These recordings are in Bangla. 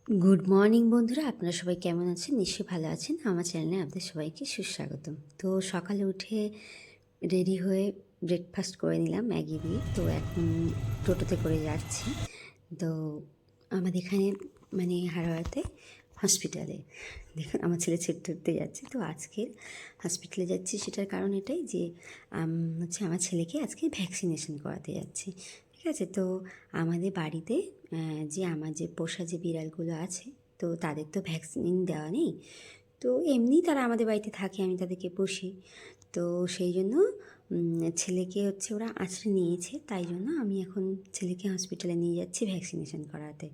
গুড মর্নিং বন্ধুরা, আপনারা সবাই কেমন আছেন? নিশ্চয়ই ভালো আছেন। আমার চ্যানেলে আপনাদের সবাইকে সুস্বাগতম। তো সকালে উঠে রেডি হয়ে ব্রেকফাস্ট করে নিলাম ম্যাগি দিয়ে। তো এখন টোটোতে করে যাচ্ছি। তো আমাদের এখানে হারোয়াতে হসপিটালে দেখুন আমার ছেলে ছুটতে যাচ্ছে। তো আজকের হসপিটালে যাচ্ছি, সেটার কারণ এটাই যে আমার ছেলেকে আজকে ভ্যাকসিনেশন করাতে যাচ্ছি। ঠিক আছে, তো আমাদের বাড়িতে আমার যে পোষা যে বিড়ালগুলো আছে, তো তাদের তো ভ্যাকসিন দেওয়া নেই। তো এমনিই তারা আমাদের বাড়িতে থাকে, আমি তাদেরকে পুষি। তো সেই জন্য ছেলেকে ওরা আঁচড়ে নিয়েছে, তাই জন্য আমি এখন ছেলেকে হসপিটালে নিয়ে যাচ্ছি ভ্যাকসিনেশন করাতে।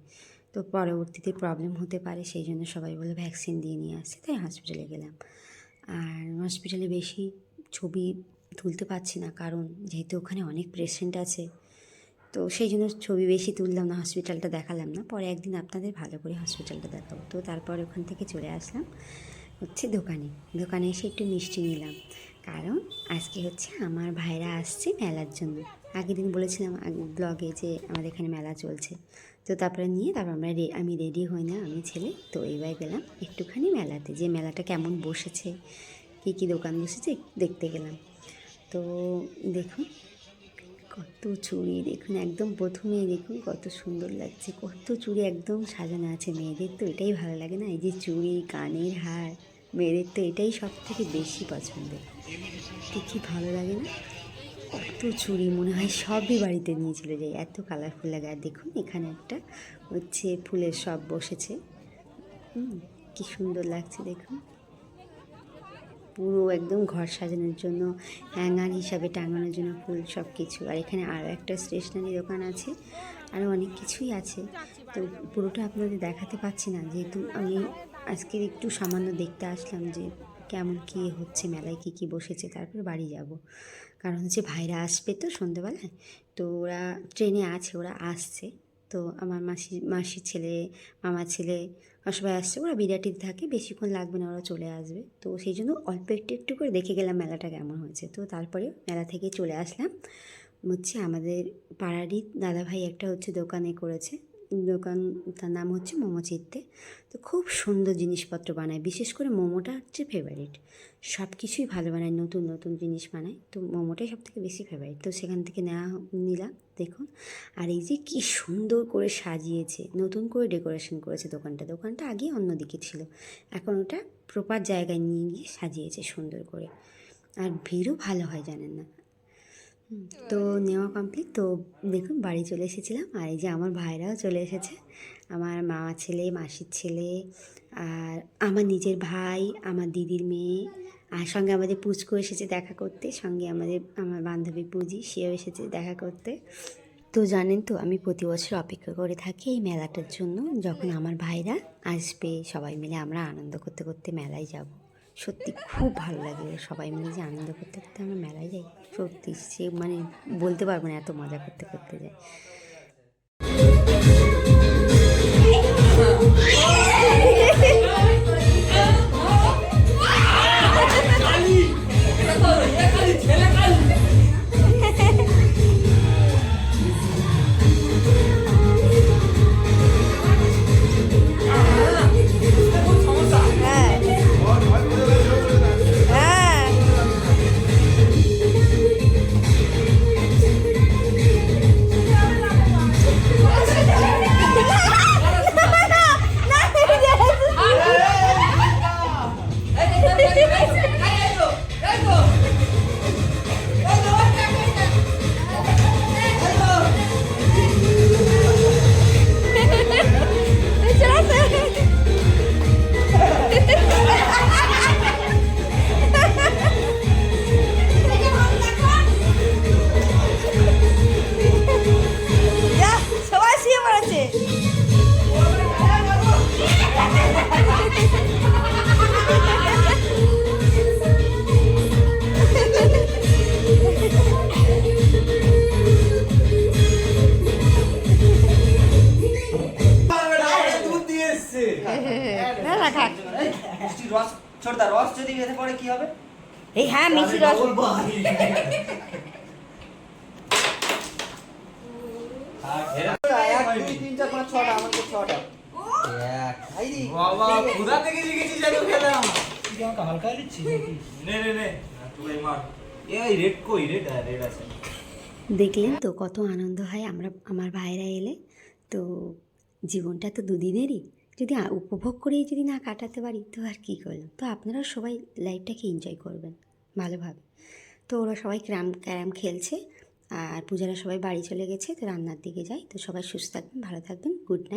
তো পরবর্তীতে প্রবলেম হতে পারে, সেই জন্য সবাই বলে ভ্যাকসিন দিয়ে নিয়ে আসছে, তাই হসপিটালে গেলাম। আর হসপিটালে বেশি ছবি তুলতে পারছি না, কারণ যেহেতু ওখানে অনেক পেশেন্ট আছে, তো সেই জন্য ছবি বেশি তুললাম না, হসপিটালটা দেখালাম না। পরে একদিন আপনাদের ভালো করে হসপিটালটা দেখাবো। তো তারপর ওখান থেকে চলে আসলাম দোকানে এসে একটু মিষ্টি নিলাম, কারণ আজকে আমার ভাইরা আসছে মেলার জন্য। আগের দিন বলেছিলাম ব্লগে যে আমাদের এখানে মেলা চলছে। তো তারপর আমি রেডি হই না, আমি ছেলে। তো এইবার গেলাম একটুখানি মেলাতে, যে মেলাটা কেমন বসেছে, কী কী দোকান বসেছে দেখতে গেলাম। তো দেখুন কত চুড়ি, দেখুন একদম প্রথমেই দেখুন কত সুন্দর লাগছে, কত চুড়ি একদম সাজানো আছে। মেয়েদের তো এটাই ভালো লাগে না, এই যে চুড়ি, কানের হার, মেয়েদের তো এটাই সব থেকে বেশি পছন্দের। দেখি ভালো লাগে না, কত চুড়ি, মনে হয় সবই বাড়িতে নিয়ে চলে যায়, এত কালারফুল লাগে। আর দেখুন এখানে একটা ফুলের সব বসেছে, কি সুন্দর লাগছে দেখুন, পুরো একদম ঘর সাজানোর জন্য, হ্যাঙ্গার হিসাবে টাঙানোর জন্য ফুল সব কিছু। আর এখানে আরও একটা স্টেশনারি দোকান আছে, আরও অনেক কিছুই আছে। তো পুরোটা আপনাদের দেখাতে পাচ্ছি না, যেহেতু আমি আজকে একটু সামান্য দেখতে আসলাম যে কেমন কী হচ্ছে, মেলায় কী কী বসেছে, তারপর বাড়ি যাব। কারণ ভাইরা আসবে তো সন্ধ্যেবেলায়, তো ওরা ট্রেনে আছে, ওরা আসছে। তো আমার মাসির ছেলে, মামার ছেলে, সবাই আসছে, ওরা বিরাটিতে থাকে, বেশিক্ষণ লাগবে না, ওরা চলে আসবে। তো সেই জন্য অল্প একটু করে দেখে গেলাম মেলাটা কেমন হয়েছে। তো তারপরে মেলা থেকে চলে আসলাম আমাদের পাড়ারই দাদাভাই একটা দোকানে করেছে, তার নাম মোমো চিত্তে। তো খুব সুন্দর জিনিসপত্র বানায়, বিশেষ করে মোমোটা ফেভারিট। সব কিছুই ভালো বানায়, নতুন নতুন জিনিস বানায়, তো মোমোটাই সব থেকে বেশি ফেভারিট। তো সেখান থেকে নিলাম দেখুন। আর এই যে কী সুন্দর করে সাজিয়েছে, নতুন করে ডেকোরেশন করেছে দোকানটা আগে অন্যদিকে ছিল, এখন ওটা প্রপার জায়গায় নিয়ে গিয়ে সাজিয়েছে সুন্দর করে। আর ভিড়ও ভালো হয়, জানেন না। তো নেওয়া কমপ্লিট, তো দেখুন বাড়ি চলে এসেছিলাম। আর এই যে আমার ভাইরাও চলে এসেছে, আমার মামা ছেলে, মাসির ছেলে, আর আমার নিজের ভাই, আমার দিদির মেয়ে, আর সঙ্গে আমাদের পুচকু এসেছে দেখা করতে, সঙ্গে আমার বান্ধবী পুজি, সেও এসেছে দেখা করতে। তো জানেন তো, আমি প্রতি বছর অপেক্ষা করে থাকি এই মেলাটার জন্য, যখন আমার ভাইরা আসবে, সবাই মিলে আমরা আনন্দ করতে করতে মেলায় যাব। সত্যি খুব ভালো লাগে, সবাই মিলে যে আনন্দ করতে করতে আমরা মেলায় যাই, সত্যি সে বলতে পারবো না, এত মজা করতে করতে যাই। রস যদি খেতে পড়ে কি হবে? এই হ্যাঁ, মিষ্টি রস। এক, দুই, তিন, চার, পাঁচ, ছটা, আমাদের ছটা। শিখেছি। বাবা কোথা থেকে শিখেছিস এত খেলা? তুই কি আমাকে হালকা দিচ্ছি নাকি? নে নে নে তুই মার। এই রেড কই রেড রেড আছে। দেখলেন তো কত আনন্দ হয় আমার ভাইরা এলে। তো জীবনটা তো দুদিনেরই, যদি উপভোগ করেই যদি না কাটাতে পারি তো আর কী করলাম। তো আপনারাও সবাই লাইফটাকে এনজয় করবেন ভালোভাবে। তো ওরা সবাই ক্যারাম খেলছে আর পূজারা সবাই বাড়ি চলে গেছে, তো রান্নার দিকে যাই। তো সবাই সুস্থ থাকবেন, ভালো থাকবেন, গুড নাইট।